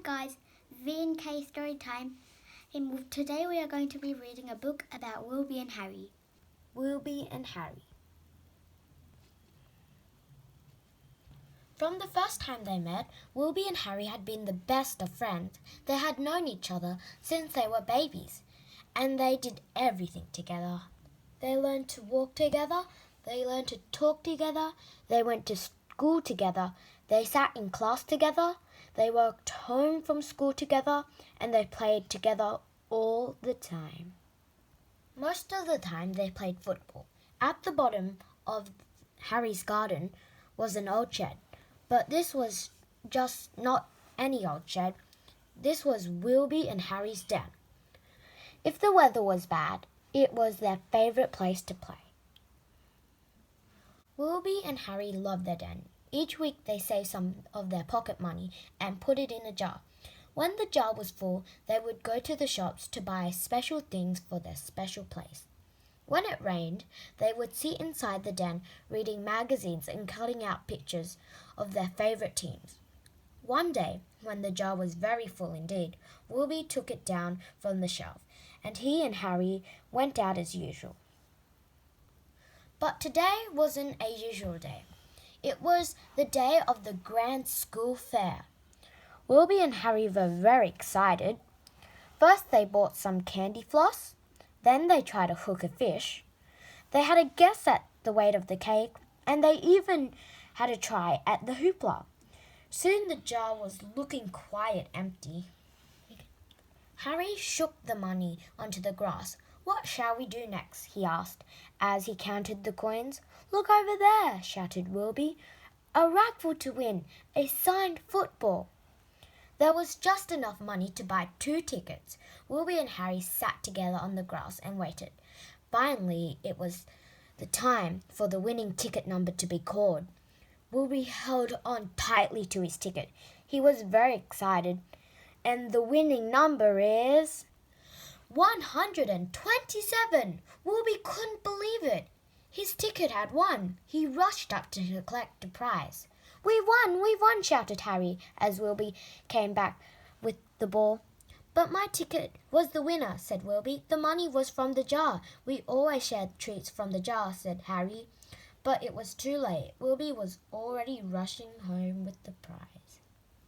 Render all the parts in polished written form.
guys, V and K story time. Today we are going to be reading a book about Wilbi and Harry. Wilbi and Harry. From the first time they met, Wilbi and Harry had been the best of friends. They had known each other since they were babies, and they did everything together. They learned to walk together, they learned to talk together, they went to school together, they sat in class together, they walked home from school together, and they played together all the time. Most of the time they played football. At the bottom of Harry's garden was an old shed, but this was just not any old shed. This was Wilbi and Harry's den. If the weather was bad, it was their favourite place to play. Wilbi and Harry loved their den. Each week they saved some of their pocket money and put it in a jar. When the jar was full, they would go to the shops to buy special things for their special place. When it rained, they would sit inside the den reading magazines and cutting out pictures of their favourite teams. One day, when the jar was very full indeed, Wilbi took it down from the shelf, and he and Harry went out as usual. But today wasn't a usual day. It was the day of the grand school fair. Wilbi and Harry were very excited. First they bought some candy floss. Then they tried to hook a fish. They had a guess at the weight of the cake, and they even had a try at the hoopla. Soon the jar was looking quite empty. Harry shook the money onto the grass. "What shall we do next?" he asked, as he counted the coins. "Look over there," shouted Wilbi. "A raffle to win, a signed football." There was just enough money to buy 2 tickets. Wilbi and Harry sat together on the grass and waited. Finally, it was the time for the winning ticket number to be called. Wilbi held on tightly to his ticket. He was very excited. "And the winning number is 127! Wilbi couldn't believe it. His ticket had won. He rushed up to collect the prize. "We won, shouted Harry as Wilbi came back with the ball. "But my ticket was the winner," said Wilbi. "The money was from the jar. We always share treats from the jar," said Harry. But it was too late. Wilbi was already rushing home with the prize.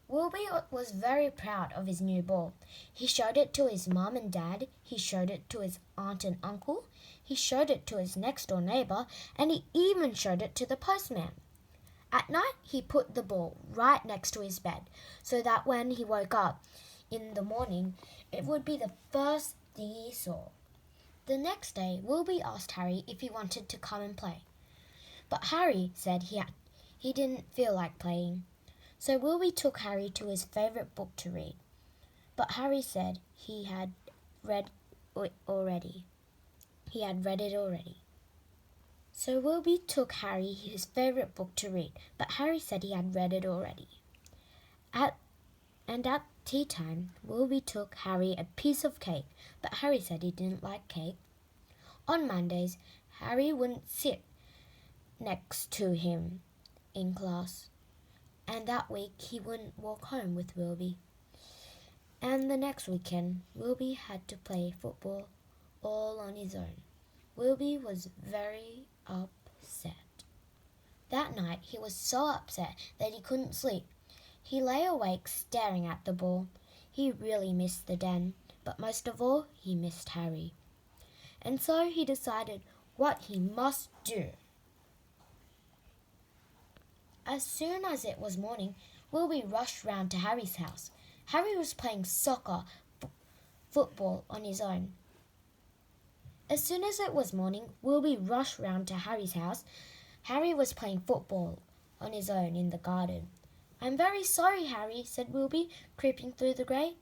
Wilbi was very proud of his new ball. He showed it to his mum and dad. He showed it to his aunt and uncle. He showed it to his next-door neighbour, and he even showed it to the postman. At night, he put the ball right next to his bed, so that when he woke up in the morning, it would be the first thing he saw. The next day, Wilbi asked Harry if he wanted to come and play. But Harry said he didn't feel like playing. So Wilbi took Harry to his favourite book to read. But Harry said he had read it already. So Wilbi took Harry his favourite book to read, but Harry said he had read it already. At tea time, Wilbi took Harry a piece of cake, but Harry said he didn't like cake. On Mondays, Harry wouldn't sit next to him in class, and that week he wouldn't walk home with Wilbi. And the next weekend, Wilbi had to play football all on his own. Wilbi was very upset. That night he was so upset that he couldn't sleep. He lay awake staring at the ball. He really missed the den, but most of all he missed Harry. And so he decided what he must do. As soon as it was morning, Wilbi rushed round to Harry's house. Harry was playing football on his own. As soon as it was morning, Wilbi rushed round to Harry's house. Harry was playing football on his own in the garden. "I'm very sorry, Harry," said Wilbi, creeping through the grate.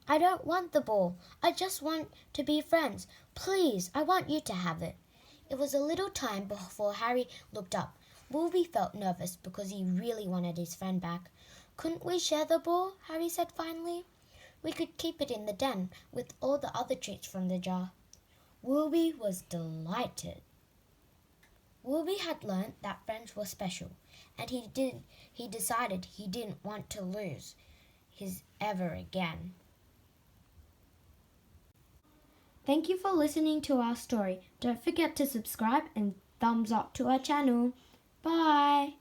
"I don't want the ball. I just want to be friends. Please, I want you to have it." It was a little time before Harry looked up. Wilbi felt nervous because he really wanted his friend back. "Couldn't we share the ball?" Harry said finally. "We could keep it in the den with all the other treats from the jar." Wilbi was delighted. Wilbi had learnt that friends were special, and he decided he didn't want to lose ever again. Thank you for listening to our story. Don't forget to subscribe and thumbs up to our channel. Bye!